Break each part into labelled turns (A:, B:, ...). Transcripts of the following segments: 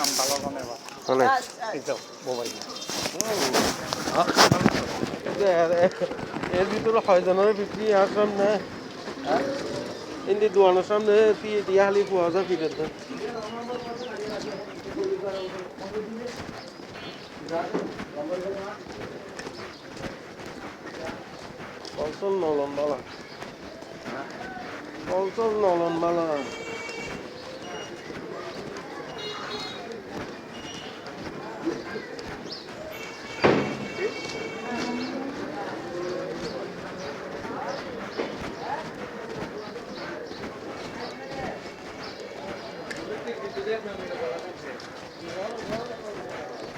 A: কাম ভালো জানে বা
B: মানে
A: এই তো মোবাইল
B: এর ভিতরে হয়জনের বিক্রি আর সামনে ইন্দি দোয়ানোর সামনে দিয়া খালি 5000 ফিটের দেন কলসল নলন বালা কলসল নলন বালা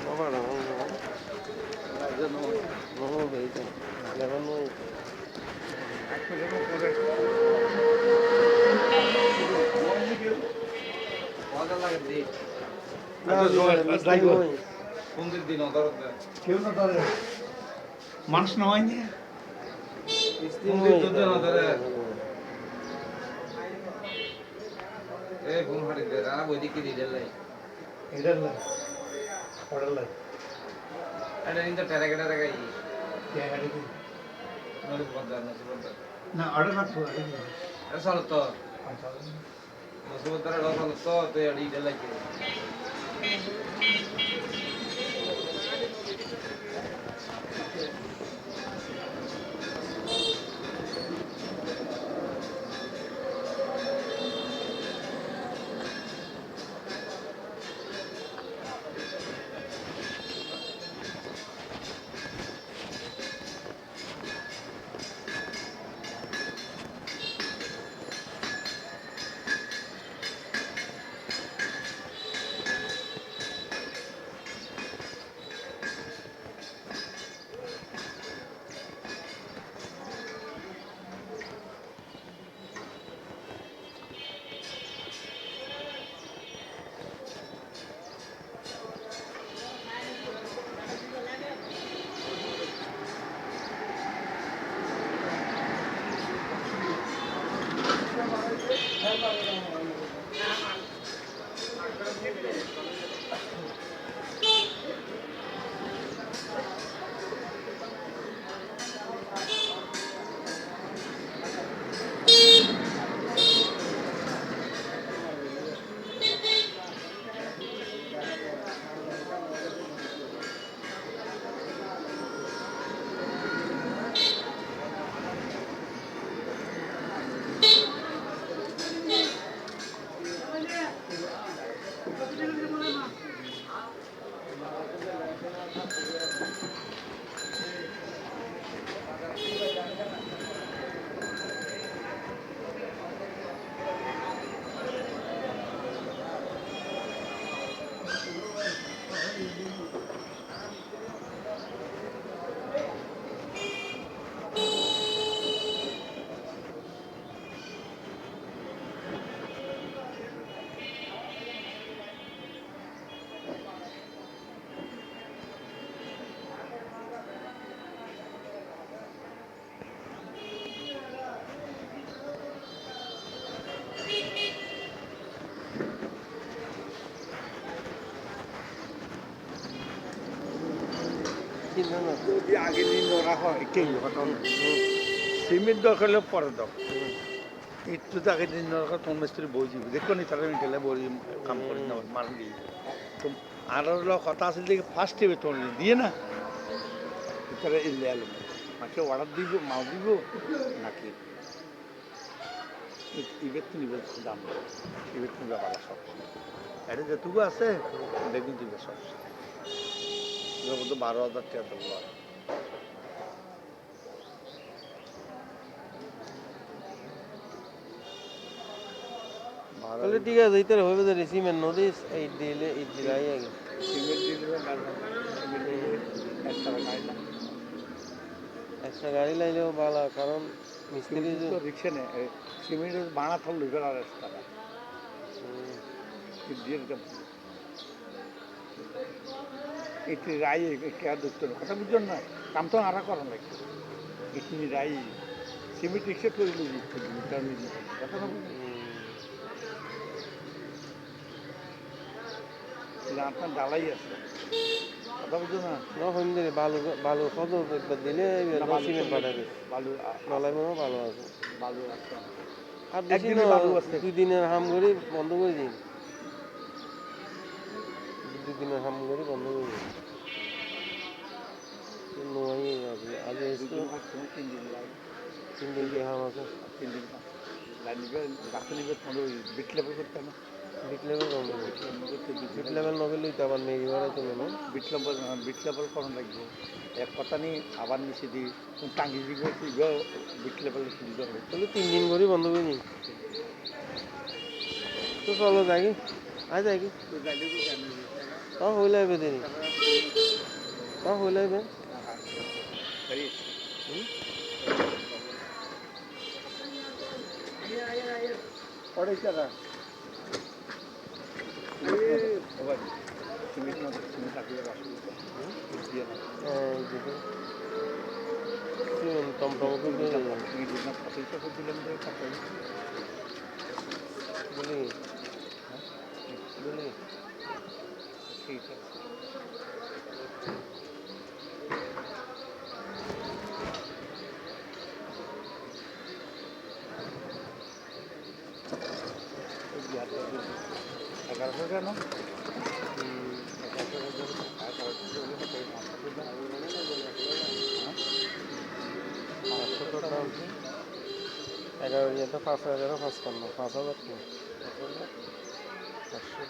B: বাবা না no veita leva no
A: মানুষ নয় না না অর্ডার করতে তো যদি আগে দিন ধরা হয় কে ঘটনা সিমেন্ট দরকার হলে পরে দাও একটু তো আগে দিন দরকার তোমার মিস্ত্রি বই দিব দেখো নি তারা মিটেলে বই কাম করে না মান দিয়ে তো আর কথা আসলে দেখে ফার্স্ট টিভি তোমার দিয়ে না তারা এলে আলো মাকে অর্ডার দিব মাল দিব নাকি ইবের তো নিবে দাম ইবের তো ব্যাপার সব এটা যেটুকু আছে বেগুন দিবে সব তো 12,000 টাকা দেবো
B: তাহলে ঠিক আছে এইটার হবে যে সিমেন্ট নদী এই দিলে এই দিলাই আগে
A: সিমেন্ট দিলে
B: একটা গাড়ি লাইলেও ভালো কারণ মিস্ত্রি
A: রিক্সা নেই সিমেন্ট বানা থাকলে বেড়ার টাকা এটি রাই কেয়ার ধরতে না কথা বুঝছেন না কাম তো আরা করা লাগবে এটি রাই সিমেন্ট রিক্সা করে কথা না আপনার ডালাই আছে কথা বুঝছো না
B: না হইম দিলে বালু বালু কত একবার দিলে সিমেন্ট পাঠাবে
A: বালু
B: নলাই মনে হয় ভালো আছে
A: বালু আছে
B: আর বেশি
A: একদিনে
B: না
A: বালু আছে।
B: 2 দিনের হাম করে বন্ধ করে দিন 2 দিনের হাম করে বন্ধ করে দিন নয় আজ এসে
A: 3 দিন লাগে
B: 3 দিন কি হাম আছে
A: 3 দিন লাইন নিবে গাছে নিবে তোমাদের ওই বিট লেভেল করতে না
B: বিট লেভেল কম বিট লেভেল নবে লইতে আবার মেরি ভাড়াই তো না
A: বিট লেভেল করা লাগবে এক কথা নেই আবার নিচে দিই টাঙ্গি দিবে বিট লেভেল সুবিধা হবে
B: তাহলে 3 দিন করে বন্ধ করে দিন তো চলো যাই আয় যাই তা হইলে আইবে দেরি তা হইলে আইবে
A: পরে চারা সিমেন্ট না সিমেন্ট লাগিয়ে দিয়ে না
B: টমটম করে
A: সিমেন্ট না 25 টাকা দিলাম যে টাকা
B: বলি বলি
A: ঠিক আছে এগারোশো কেন
B: এগারো তো 5,000 55 5,000 কি 500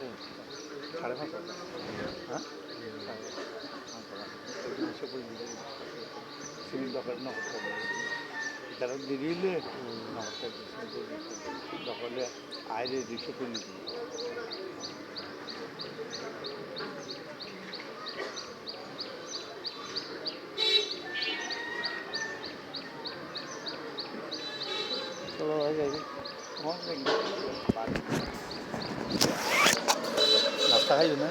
A: 5,500 হ্যাঁ সিমেন্ট দরকার না করতে হবে যারা দিলে না করতে দখলে আইলে 200 করে দিই
B: চলো আয় যাই
A: নাস্তা খাই না